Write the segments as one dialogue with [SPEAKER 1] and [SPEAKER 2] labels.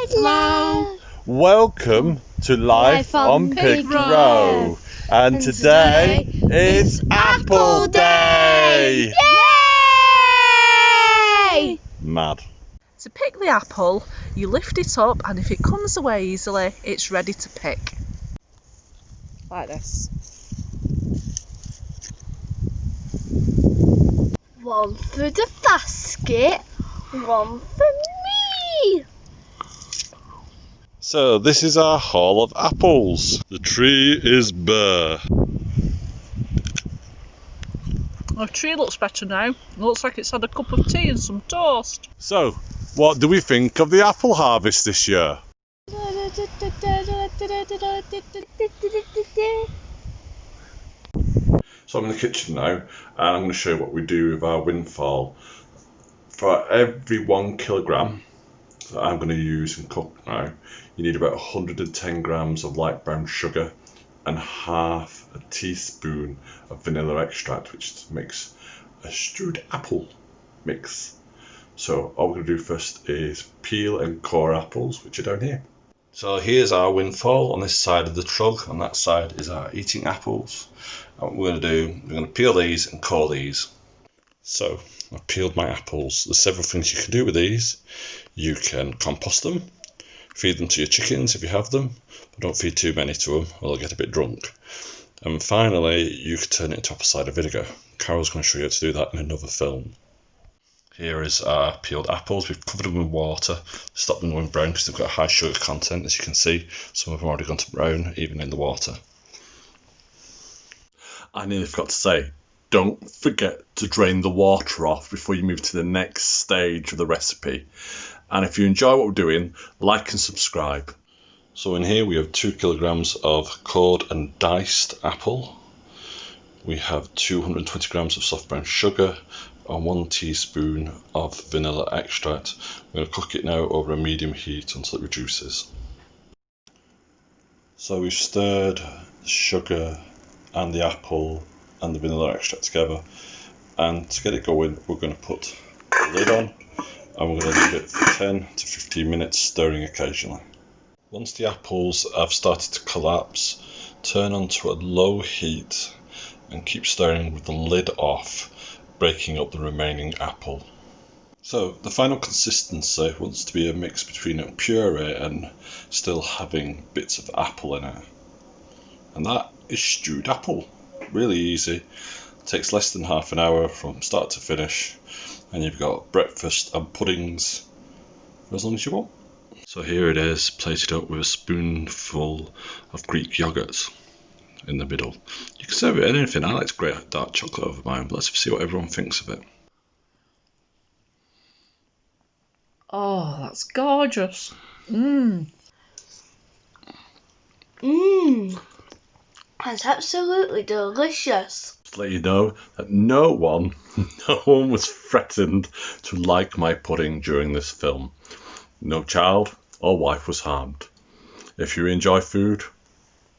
[SPEAKER 1] Hello.
[SPEAKER 2] Welcome to Life on Pig Row. And today is Apple Day.
[SPEAKER 1] Yay!
[SPEAKER 2] Mad.
[SPEAKER 3] To pick the apple, you lift it up, and if it comes away easily, it's ready to pick. Like this.
[SPEAKER 1] One for the basket, one for me.
[SPEAKER 2] So this is our haul of apples. The tree is bare.
[SPEAKER 3] The tree looks better now. It looks like it's had a cup of tea and some toast.
[SPEAKER 2] So, what do we think of the apple harvest this year? So I'm in the kitchen now, and I'm going to show you what we do with our windfall. For every 1 kilogram that I'm going to use and cook now, you need about 110 grams of light brown sugar and half a teaspoon of vanilla extract, which makes a stewed apple mix. So all we're going to do first is peel and core apples, which are down here. So here's our windfall. On this side of the trug, on that side is our eating apples. And what we're going to do, we're going to peel these and core these. So I've peeled my apples. There's several things you can do with these. You can compost them, feed them to your chickens if you have them, but don't feed too many to them or they'll get a bit drunk. And finally, you can turn it into apple cider vinegar. Carol's going to show you how to do that in another film. Here is our peeled apples. We've covered them with water, stopped them going brown because they've got a high sugar content. As you can see, some of them have already gone to brown, even in the water. I nearly forgot to say, don't forget to drain the water off before you move to the next stage of the recipe. And if you enjoy what we're doing, like and subscribe. So in here we have 2 kilograms of cored and diced apple. We have 220 grams of soft brown sugar and 1 teaspoon of vanilla extract. We're going to cook it now over a medium heat until it reduces. So we've stirred the sugar and the apple and the vanilla extract together, and to get it going we're going to put the lid on and we're going to leave it for 10 to 15 minutes, stirring occasionally. Once the apples have started to collapse, turn onto a low heat and keep stirring with the lid off, breaking up the remaining apple. So the final consistency wants to be a mix between a puree and still having bits of apple in it. And that is stewed apple. Really easy. Takes less than half an hour from start to finish, and you've got breakfast and puddings for as long as you want. So here it is, plated up with a spoonful of Greek yoghurt in the middle. You can serve it with anything. I like to grate dark chocolate over mine, but let's see what everyone thinks of it.
[SPEAKER 3] Oh, that's gorgeous.
[SPEAKER 1] That's absolutely delicious.
[SPEAKER 2] Just to let you know that no one was threatened to like my pudding during this film. No child or wife was harmed. If you enjoy food,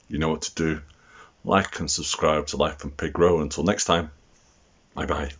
[SPEAKER 2] you know what to do. Like and subscribe to Life on Pig Row. Until next time, bye bye.